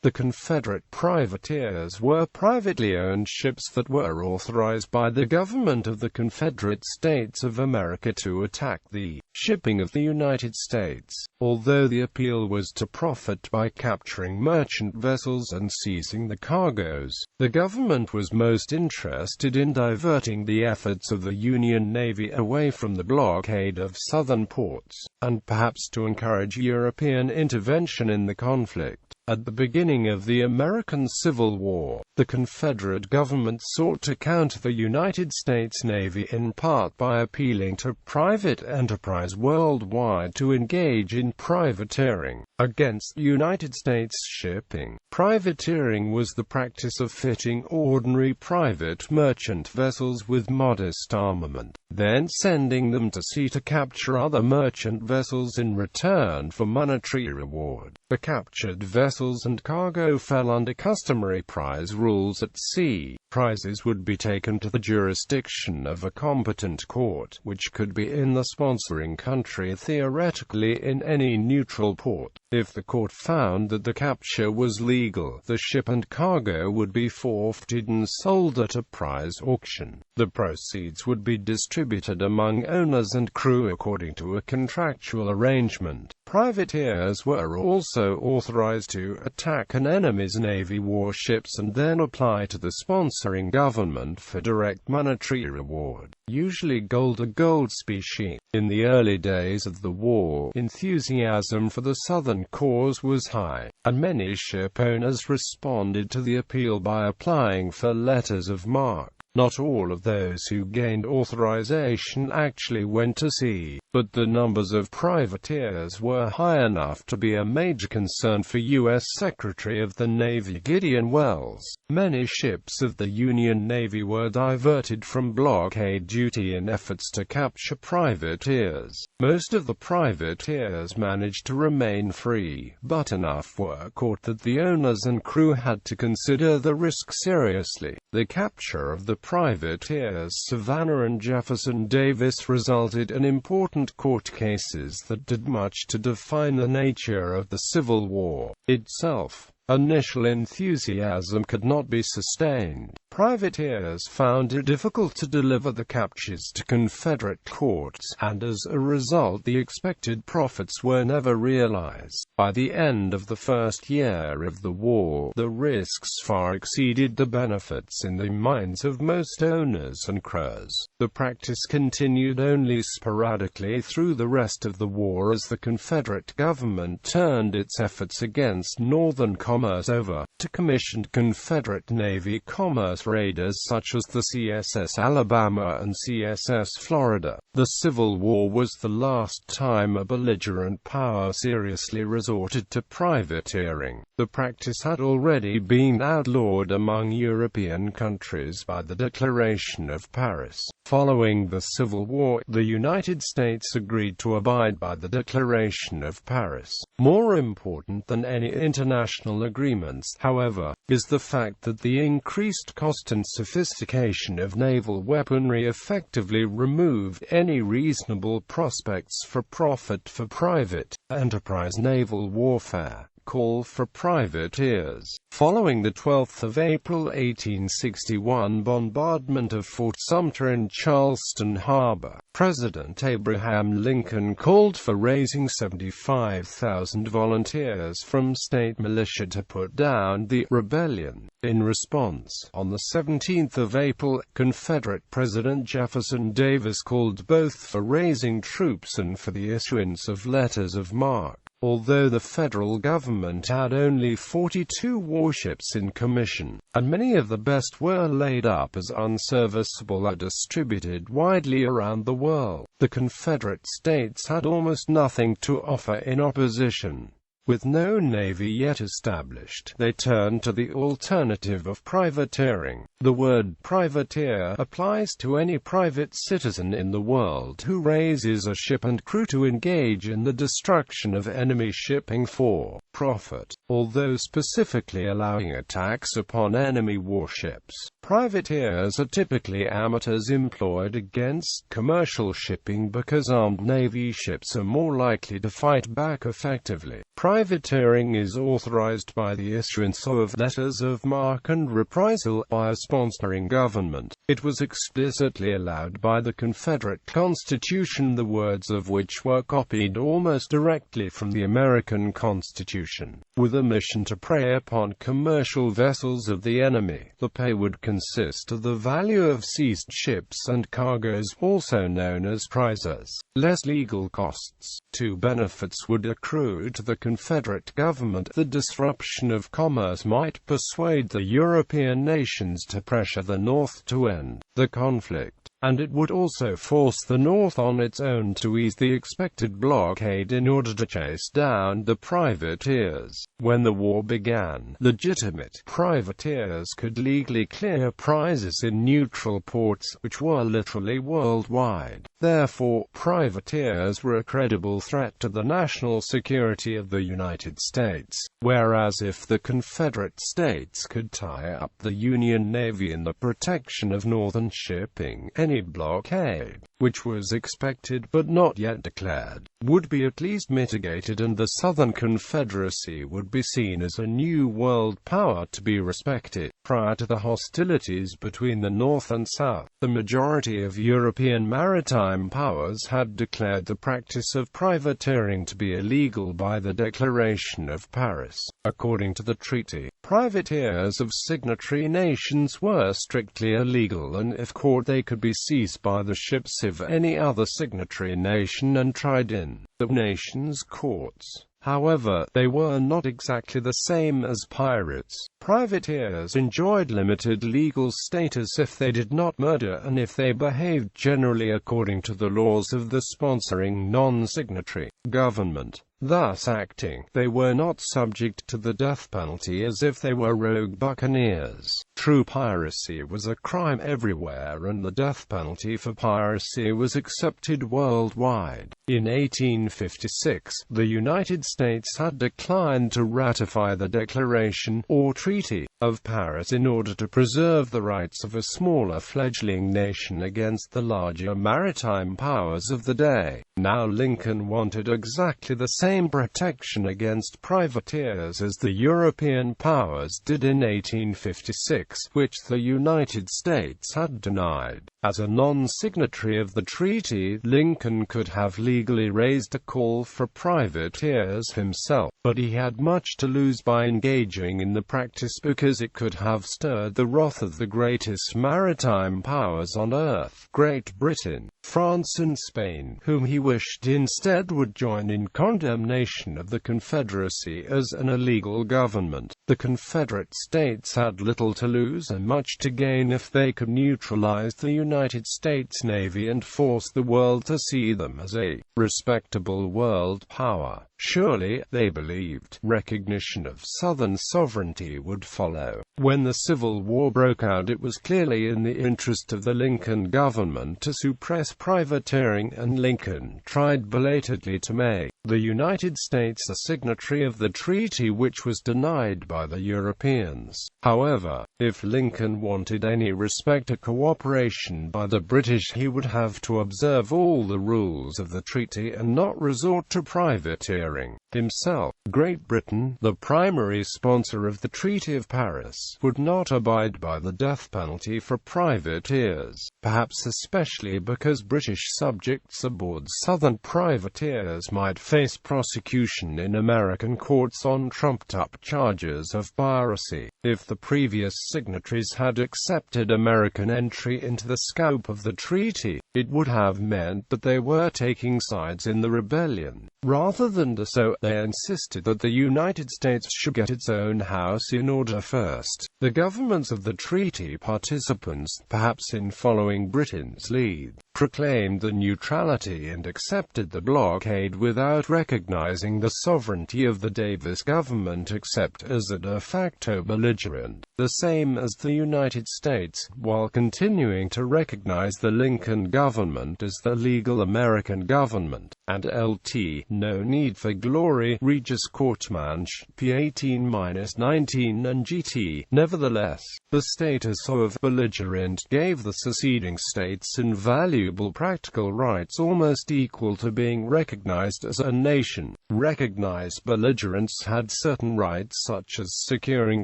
The Confederate privateers were privately owned ships that were authorized by the government of the Confederate States of America to attack the shipping of the United States. Although the appeal was to profit by capturing merchant vessels and seizing the cargoes, the government was most interested in diverting the efforts of the Union Navy away from the blockade of southern ports, and perhaps to encourage European intervention in the conflict. At the beginning of the American Civil War, the Confederate government sought to counter the United States Navy in part by appealing to private enterprise worldwide to engage in privateering against United States shipping. Privateering was the practice of fitting ordinary private merchant vessels with modest armament, then sending them to sea to capture other merchant vessels in return for monetary reward. The captured vessels and cargo fell under customary prize rules at sea. Prizes would be taken to the jurisdiction of a competent court, which could be in the sponsoring country, theoretically in any neutral port. If the court found that the capture was legal, the ship and cargo would be forfeited and sold at a prize auction. The proceeds would be distributed among owners and crew according to a contractual arrangement. Privateers were also authorized to attack an enemy's navy warships and then apply to the sponsoring government for direct monetary reward, usually gold or gold specie. In the early days of the war, enthusiasm for the Southern cause was high, and many ship owners responded to the appeal by applying for letters of marque. Not all of those who gained authorization actually went to sea, but the numbers of privateers were high enough to be a major concern for U.S. Secretary of the Navy Gideon Welles. Many ships of the Union Navy were diverted from blockade duty in efforts to capture privateers. Most of the privateers managed to remain free, but enough were caught that the owners and crew had to consider the risk seriously. The capture of the privateers Savannah and Jefferson Davis resulted in important court cases that did much to define the nature of the Civil War itself. Initial enthusiasm could not be sustained. Privateers found it difficult to deliver the captures to Confederate courts, and as a result the expected profits were never realized. By the end of the first year of the war, the risks far exceeded the benefits in the minds of most owners and crews. The practice continued only sporadically through the rest of the war as the Confederate government turned its efforts against Northern commerce over to commissioned Confederate Navy commerce raiders such as the CSS Alabama and CSS Florida. The Civil War was the last time a belligerent power seriously resorted to privateering. The practice had already been outlawed among European countries by the Declaration of Paris. Following the Civil War, the United States agreed to abide by the Declaration of Paris. More important than any international agreements, however, is the fact that the increased cost and sophistication of naval weaponry effectively removed any reasonable prospects for profit for private enterprise naval warfare. Call for privateers. Following the 12th of April 1861 bombardment of Fort Sumter in Charleston Harbor, President Abraham Lincoln called for raising 75,000 volunteers from state militia to put down the rebellion. In response, on the 17th of April, Confederate President Jefferson Davis called both for raising troops and for the issuance of letters of marque. Although the federal government had only 42 warships in commission, and many of the best were laid up as unserviceable or distributed widely around the world, the Confederate States had almost nothing to offer in opposition. With no navy yet established, they turned to the alternative of privateering. The word privateer applies to any private citizen in the world who raises a ship and crew to engage in the destruction of enemy shipping for profit, although specifically allowing attacks upon enemy warships. Privateers are typically amateurs employed against commercial shipping because armed Navy ships are more likely to fight back effectively. Privateering is authorized by the issuance of letters of marque and reprisal by a sponsoring government. It was explicitly allowed by the Confederate Constitution, the words of which were copied almost directly from the American Constitution, with a mission to prey upon commercial vessels of the enemy. The pay would consist of the value of seized ships and cargoes, also known as prizes, less legal costs. Two benefits would accrue to the Confederate government. The disruption of commerce might persuade the European nations to pressure the North to end the conflict, and it would also force the North on its own to ease the expected blockade in order to chase down the privateers. When the war began, legitimate privateers could legally clear prizes in neutral ports, which were literally worldwide. Therefore, privateers were a credible threat to the national security of the United States, whereas if the Confederate States could tie up the Union Navy in the protection of northern shipping, any blockade, which was expected but not yet declared, would be at least mitigated, and the Southern Confederacy would be seen as a new world power to be respected. Prior to the hostilities between the North and South, the majority of European maritime powers had declared the practice of privateering to be illegal by the Declaration of Paris. According to the treaty, privateers of signatory nations were strictly illegal, and if caught they could be seized by the ships of any other signatory nation and tried in the nation's courts. However, they were not exactly the same as pirates. Privateers enjoyed limited legal status if they did not murder and if they behaved generally according to the laws of the sponsoring non-signatory government. Thus acting, they were not subject to the death penalty as if they were rogue buccaneers. True piracy was a crime everywhere, and the death penalty for piracy was accepted worldwide. In 1856, the United States had declined to ratify the Declaration, or Treaty, of Paris in order to preserve the rights of a smaller fledgling nation against the larger maritime powers of the day. Now Lincoln wanted exactly the same protection against privateers as the European powers did in 1856, which the United States had denied. As a non-signatory of the treaty, Lincoln could have legally raised a call for privateers himself, but he had much to lose by engaging in the practice because it could have stirred the wrath of the greatest maritime powers on earth, Great Britain, France and Spain, whom he wished instead would join in condemnation of the Confederacy as an illegal government. The Confederate States had little to lose and much to gain if they could neutralize the United States Navy and force the world to see them as a respectable world power. Surely, they believed, recognition of Southern sovereignty would follow. When the Civil War broke out, it was clearly in the interest of the Lincoln government to suppress privateering, and Lincoln tried belatedly to make the United States a signatory of the treaty, which was denied by the Europeans. However, if Lincoln wanted any respect or cooperation by the British, he would have to observe all the rules of the treaty and not resort to privateering himself. Great Britain, the primary sponsor of the Treaty of Paris, would not abide by the death penalty for privateers, perhaps especially because British subjects aboard Southern privateers might face prosecution in American courts on trumped-up charges of piracy. If the previous signatories had accepted American entry into the scope of the treaty, it would have meant that they were taking sides in the rebellion. Rather than do so, they insisted that the United States should get its own house in order first. The governments of the treaty participants, perhaps in following Britain's lead, proclaimed the neutrality and accepted the blockade without recognizing the sovereignty of the Davis government except as a de facto belligerent, the same as the United States, while continuing to recognize the Lincoln government as the legal American government, and Lt. No Need for Glory, Regis Courtemanche, p. 18-19 and gt. Nevertheless, the status of belligerent gave the seceding states invaluable practical rights almost equal to being recognized as a nation. Recognized belligerents had certain rights such as securing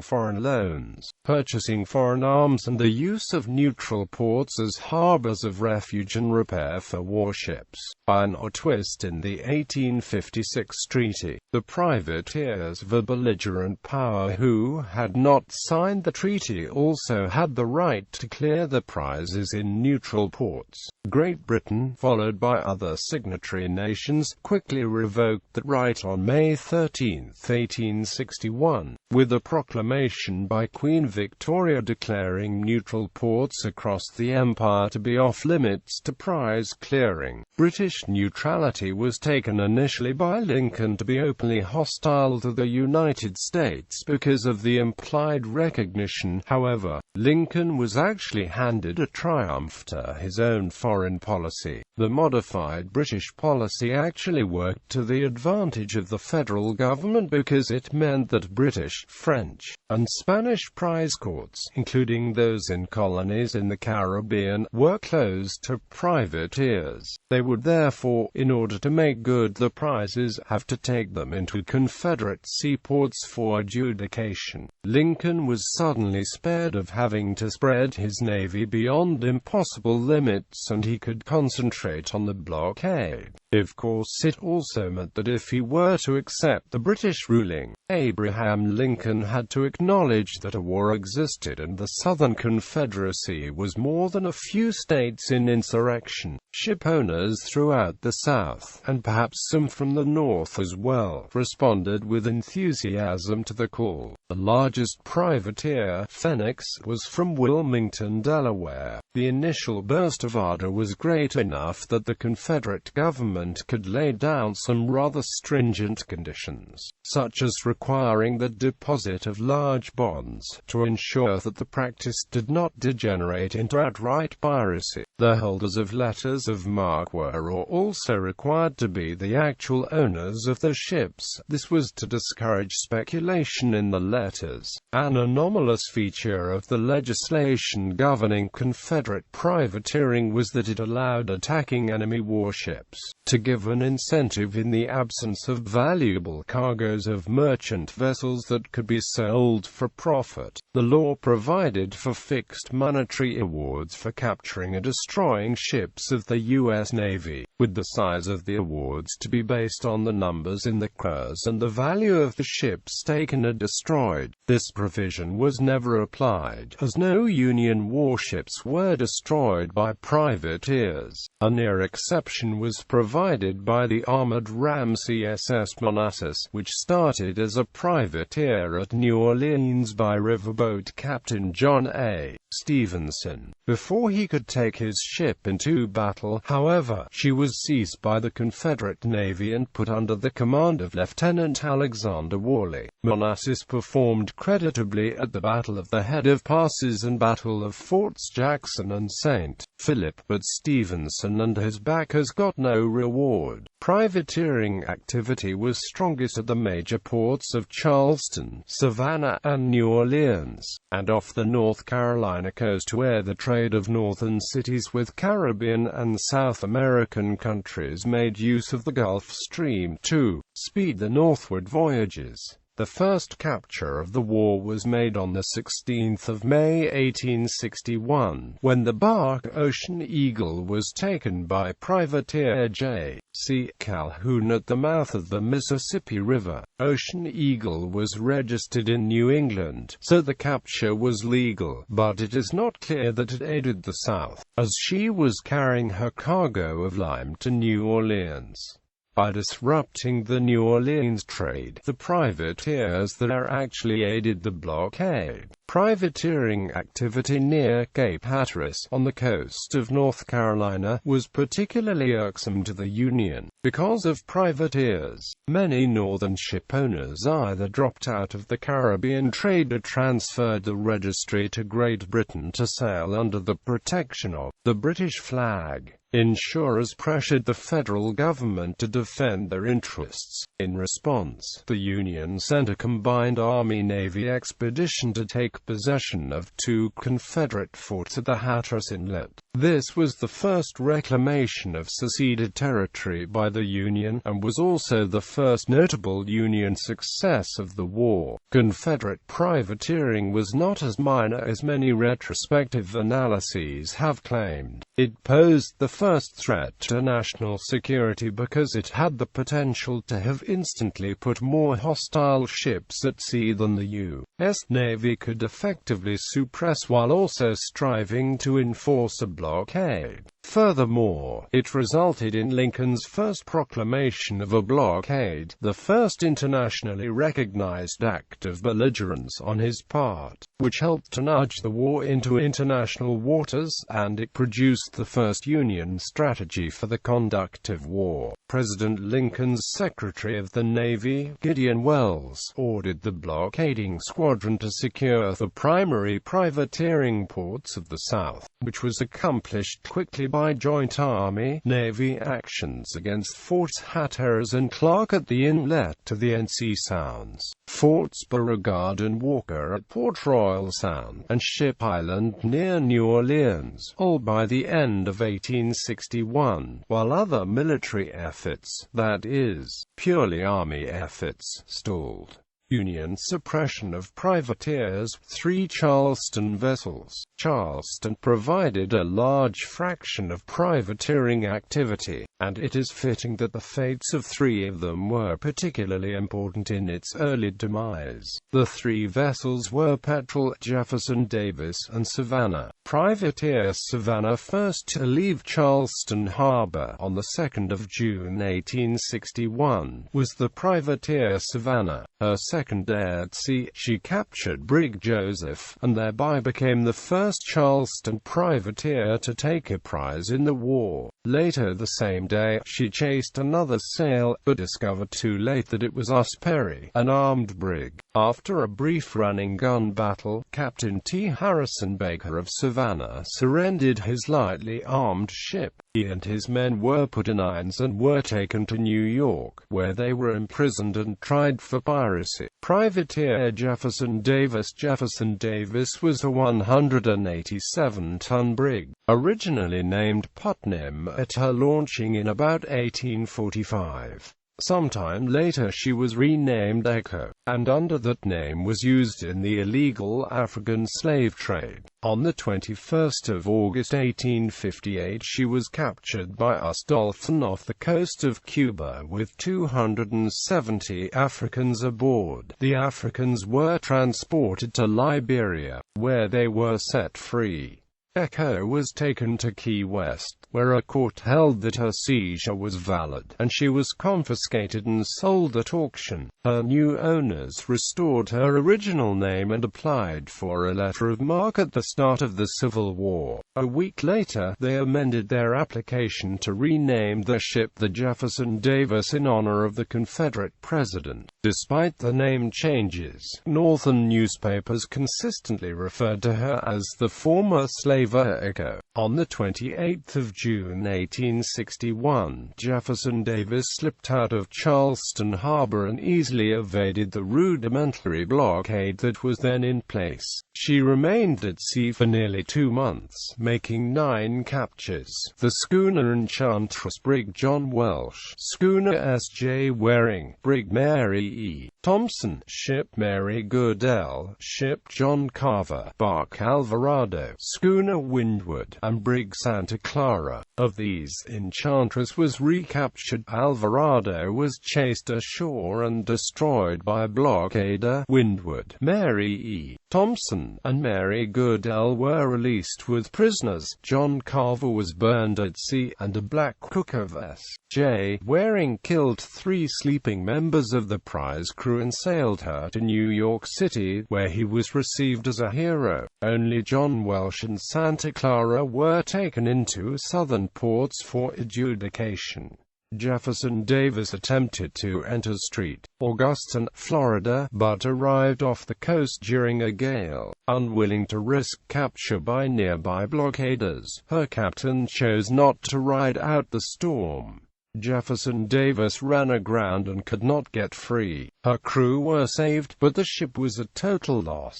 foreign loans, purchasing foreign arms and the use of neutral ports as harbors of refuge and repair for warships. By an odd twist in the 1856 treaty, the privateers of a belligerent power who had not signed the treaty also had the right to clear the prizes in neutral ports. Great Britain, followed by other signatory nations, quickly revoked that right on May 13, 1861, with a proclamation by Queen Victoria declaring neutral ports across the empire to be off-limits to prize clearing. British neutrality was taken initially by Lincoln to be openly hostile to the United States because of the implied recognition. However, Lincoln was actually handed a triumph to his own foreign policy. The modified British policy actually worked to the advantage of the federal government because it meant that British, French, and Spanish prize courts, including those in colonies in the Caribbean, were closed to privateers. They would therefore, in order to make good the prizes, have to take them into Confederate seaports for adjudication. Lincoln was suddenly spared of having to spread his navy beyond impossible limits, and he could concentrate on the blockade. Of course, it also meant that if he were to accept the British ruling, Abraham Lincoln had to acknowledge that a war existed and the Southern Confederacy was more than a few states in insurrection. Ship owners throughout the South, and perhaps some from the North as well, responded with enthusiasm to the call. The largest privateer, Phoenix, was from Wilmington, Delaware. The initial burst of ardor was great enough that the Confederate government could lay down some rather stringent conditions, such as requiring the deposit of large bonds, to ensure that the practice did not degenerate into outright piracy. The holders of letters of marque were also required to be the actual owners of the ships. This was to discourage speculation in the letters. An anomalous feature of the legislation governing Confederate privateering was that it allowed attacking enemy warships to give an incentive in the absence of valuable cargoes of merchant vessels that could be sold for profit. The law provided for fixed monetary awards for capturing and destroying ships of the U.S. Navy, with the size of the awards to be based on the numbers in the crews and the value of the ships taken or destroyed. This provision was never applied, as no Union warships were destroyed by privateers. A near exception was provided by the armored Ram Css Manassas, which started as a privateer at New Orleans by riverboat Captain John A. Stevenson. Before he could take his ship into battle, however, she was seized by the Confederate Navy and put under the command of Lieutenant Alexander Worley. Manassas performed creditably at the Battle of the Head of Passes and Battle of Forts Jackson and St. Philip, but Stevenson and his backers got no reward. Privateering activity was strongest at the major ports of Charleston, Savannah, and New Orleans, and off the North Carolina coast where the trade of northern cities with Caribbean and South American countries made use of the Gulf Stream to speed the northward voyages. The first capture of the war was made on the 16th of May 1861, when the bark Ocean Eagle was taken by privateer J.C. Calhoun at the mouth of the Mississippi River. Ocean Eagle was registered in New England, so the capture was legal, but it is not clear that it aided the South, as she was carrying her cargo of lime to New Orleans. by disrupting the New Orleans trade. The privateers that actually aided the blockade. Privateering activity near Cape Hatteras, on the coast of North Carolina, was particularly irksome to the Union. Because of privateers, many northern shipowners either dropped out of the Caribbean trade or transferred the registry to Great Britain to sail under the protection of the British flag. Insurers pressured the federal government to defend their interests. In response, the Union sent a combined Army-Navy expedition to take possession of 2 Confederate forts at the Hatteras Inlet. This was the first reclamation of seceded territory by the Union, and was also the first notable Union success of the war. Confederate privateering was not as minor as many retrospective analyses have claimed. It posed the first threat to national security because it had the potential to have instantly put more hostile ships at sea than the U.S. Navy could effectively suppress, while also striving to enforce a blockade. Furthermore, it resulted in Lincoln's first proclamation of a blockade, the first internationally recognized act of belligerence on his part, which helped to nudge the war into international waters, and it produced the first Union strategy for the conduct of war. President Lincoln's Secretary of the Navy, Gideon Welles, ordered the blockading squadron to secure the primary privateering ports of the South, which was accomplished quickly by joint Army-Navy actions against Forts Hatteras and Clark at the inlet to the NC Sounds, Forts Beauregard and Walker at Port Royal Sound, and Ship Island near New Orleans, all by the end of 1861, while other military efforts, that is, purely Army efforts, stalled. Union suppression of privateers. 3 Charleston vessels. Charleston provided a large fraction of privateering activity, and it is fitting that the fates of 3 of them were particularly important in its early demise. The 3 vessels were Petrel, Jefferson Davis, and Savannah. Privateer Savannah, first to leave Charleston Harbor on the 2nd of June 1861, was the privateer Savannah. Her second day at sea, she captured Brig Joseph, and thereby became the first Charleston privateer to take a prize in the war. Later the same day, she chased another sail, but discovered too late that it was Perry, an armed brig. After a brief running-gun battle, Captain T. Harrison Baker of Savannah surrendered his lightly armed ship. He and his men were put in irons and were taken to New York, where they were imprisoned and tried for piracy. Privateer Jefferson Davis. Jefferson Davis was a 187-ton brig, originally named Putnam at her launching in about 1845. Sometime later she was renamed Echo, and under that name was used in the illegal African slave trade. On the 21st of August 1858 she was captured by Dolphin off the coast of Cuba with 270 Africans aboard. The Africans were transported to Liberia, where they were set free. Echo was taken to Key West, where a court held that her seizure was valid, and she was confiscated and sold at auction. Her new owners restored her original name and applied for a letter of marque at the start of the Civil War. A week later, they amended their application to rename the ship the Jefferson Davis in honor of the Confederate president. Despite the name changes, Northern newspapers consistently referred to her as the former slaver Echo. On the 28th of June 1861, Jefferson Davis slipped out of Charleston Harbor and easily evaded the rudimentary blockade that was then in place. She remained at sea for nearly 2 months, making 9 captures. The schooner Enchantress, brig John Welsh, schooner S.J. Waring, brig Mary E. Thompson, ship Mary Goodell, ship John Carver, bark Alvarado, schooner Windward, and brig Santa Clara Explorer. Of these, Enchantress was recaptured, Alvarado was chased ashore and destroyed by Blockader, Windward, Mary E. Thompson, and Mary Goodell were released with prisoners. John Carver was burned at sea, and a black hooker S.J. Waring killed 3 sleeping members of the prize crew and sailed her to New York City, where he was received as a hero. Only John Welsh and Santa Clara were taken into southern ports for adjudication. Jefferson Davis attempted to enter St. Augustine, Florida, but arrived off the coast during a gale. Unwilling to risk capture by nearby blockaders, her captain chose not to ride out the storm. Jefferson Davis ran aground and could not get free. Her crew were saved, but the ship was a total loss.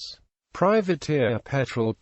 Privateer Petrel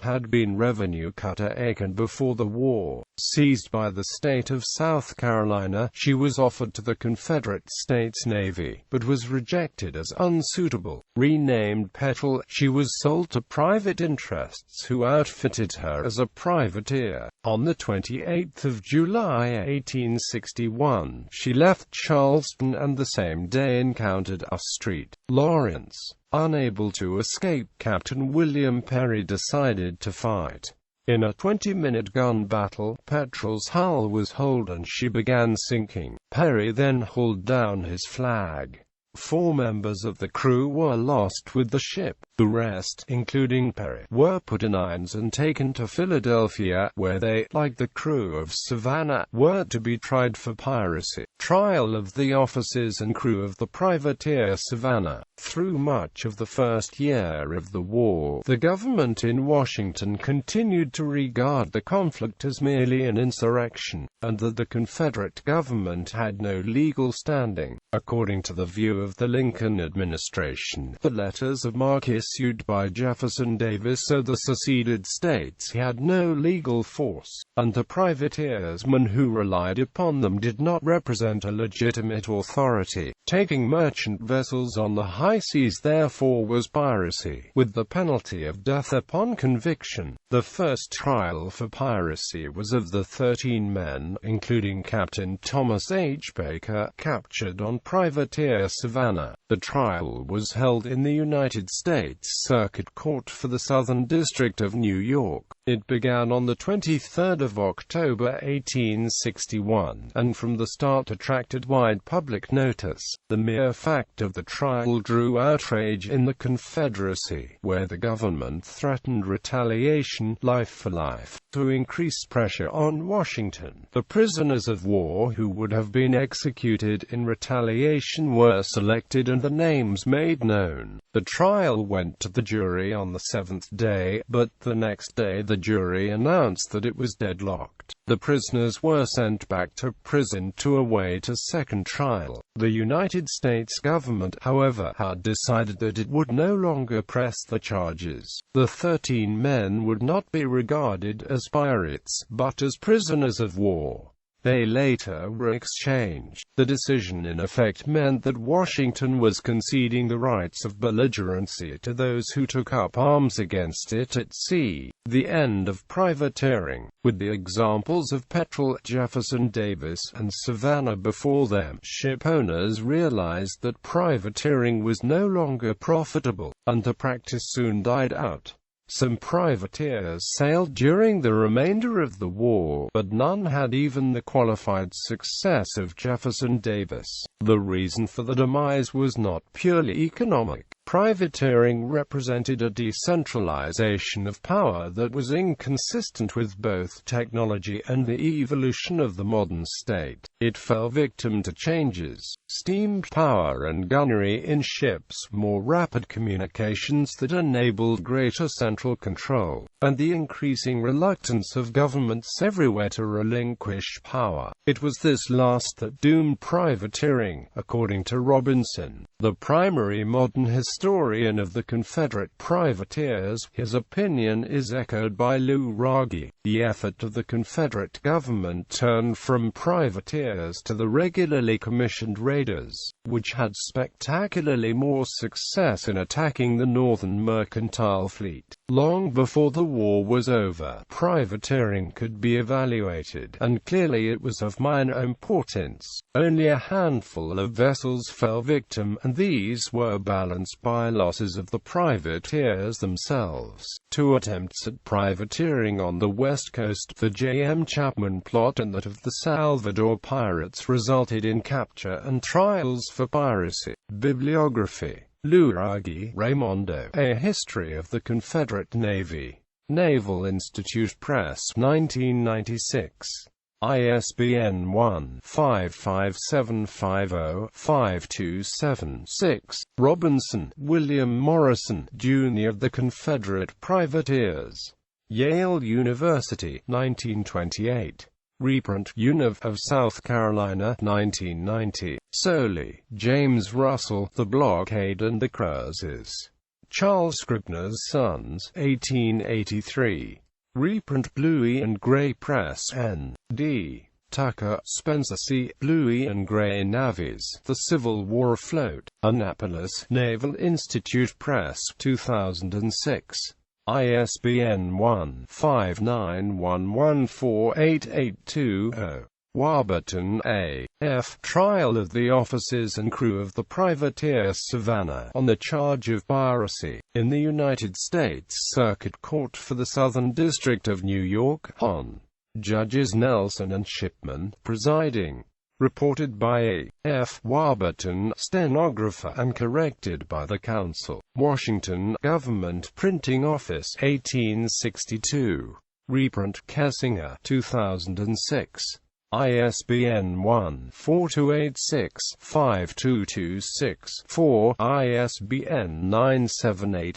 had been revenue cutter Aiken before the war. Seized by the state of South Carolina, she was offered to the Confederate States Navy, but was rejected as unsuitable. Renamed Petrel, she was sold to private interests who outfitted her as a privateer. On the 28th of July 1861, she left Charleston and the same day encountered St. Lawrence. Unable to escape, Captain William Perry decided to fight. In a 20-minute gun battle, Petrel's hull was holed and she began sinking. Perry then hauled down his flag. 4 members of the crew were lost with the ship. The rest, including Perry, were put in irons and taken to Philadelphia, where they, like the crew of Savannah, were to be tried for piracy. Trial of the officers and crew of the privateer Savannah. Through much of the first year of the war, the government in Washington continued to regard the conflict as merely an insurrection, and that the Confederate government had no legal standing. According to the view of the Lincoln administration, the letters of marque issued by Jefferson Davis to the seceded states had no legal force, and the privateersmen who relied upon them did not represent a legitimate authority. Taking merchant vessels on the high seas therefore was piracy, with the penalty of death upon conviction. The first trial for piracy was of the 13 men, including Captain Thomas H. Baker, captured on privateer Savannah. The trial was held in the United States Circuit Court for the Southern District of New York. It began on the 23rd of October 1861, and from the start attracted wide public notice. The mere fact of the trial drew outrage in the Confederacy, where the government threatened retaliation, life for life, to increase pressure on Washington. The prisoners of war who would have been executed in retaliation were selected and the names made known. The trial went to the jury on the 7th day, but the next day the jury announced that it was deadlocked. The prisoners were sent back to prison to await a second trial. The United States government, however, had decided that it would no longer press the charges. The 13 men would not be regarded as pirates, but as prisoners of war. They later were exchanged. The decision in effect meant that Washington was conceding the rights of belligerency to those who took up arms against it at sea. The end of privateering. With the examples of Petrel, Jefferson Davis, and Savannah before them, ship owners realized that privateering was no longer profitable, and the practice soon died out. Some privateers sailed during the remainder of the war, but none had even the qualified success of Jefferson Davis. The reason for the demise was not purely economic. Privateering represented a decentralization of power that was inconsistent with both technology and the evolution of the modern state. It fell victim to changes, steam power and gunnery in ships, more rapid communications that enabled greater central control, and the increasing reluctance of governments everywhere to relinquish power. It was this last that doomed privateering, according to Robinson. the primary modern historian of the Confederate privateers. His opinion is echoed by Lew Raggi. The effort of the Confederate government turned from privateers to the regularly commissioned raiders, which had spectacularly more success in attacking the northern mercantile fleet. Long before the war was over, privateering could be evaluated, and clearly it was of minor importance. Only a handful of vessels fell victim, and these were balanced by losses of the privateers themselves. Two attempts at privateering on the West Coast, the J.M. Chapman plot and that of the Salvador pirates, resulted in capture and trials for piracy. Bibliography: Lew Raggi, Raimondo, A History of the Confederate Navy. Naval Institute Press, 1996. ISBN 1-55750-527-6. Robinson, William Morrison, Jr. The Confederate Privateers. Yale University, 1928. Reprint, Univ. of South Carolina, 1990. Soley, James Russell, The Blockade and the Cruises. Charles Scribner's Sons, 1883. Reprint, Bluey and Gray Press, N.D. Tucker, Spencer C. Bluey and Gray Navies, The Civil War Afloat. Annapolis, Naval Institute Press, 2006. ISBN 1-591148820. Warburton, A. F. Trial of the officers and crew of the privateer Savannah, on the charge of piracy, in the United States Circuit Court for the Southern District of New York, Hon. Judges Nelson and Shipman, presiding. Reported by A. F. Warburton, stenographer, and corrected by the Council. Washington, Government Printing Office, 1862. Reprint, Kessinger, 2006. ISBN 1-4286-5226-4, ISBN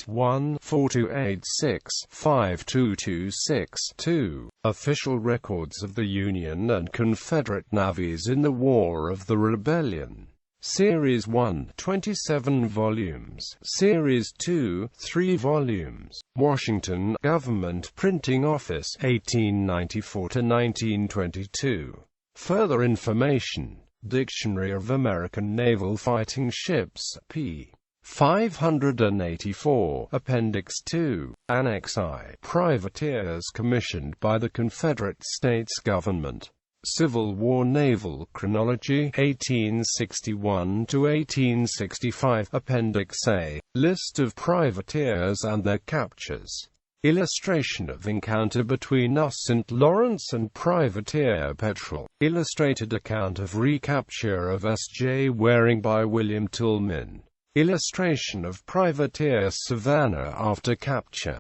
978-1-4286-5226-2. Official records of the Union and Confederate navies in the War of the Rebellion. Series 1, 27 volumes. Series 2, 3 volumes. Washington, Government Printing Office, 1894–1922. Further information. Dictionary of American Naval Fighting Ships, p. 584, Appendix 2, Annex I. Privateers commissioned by the Confederate States Government. Civil War Naval Chronology, 1861–1865, Appendix A. List of privateers and their captures. Illustration of encounter between St. Lawrence and privateer Petrel. Illustrated account of recapture of S.J. Waring by William Tillman. Illustration of privateer Savannah after capture.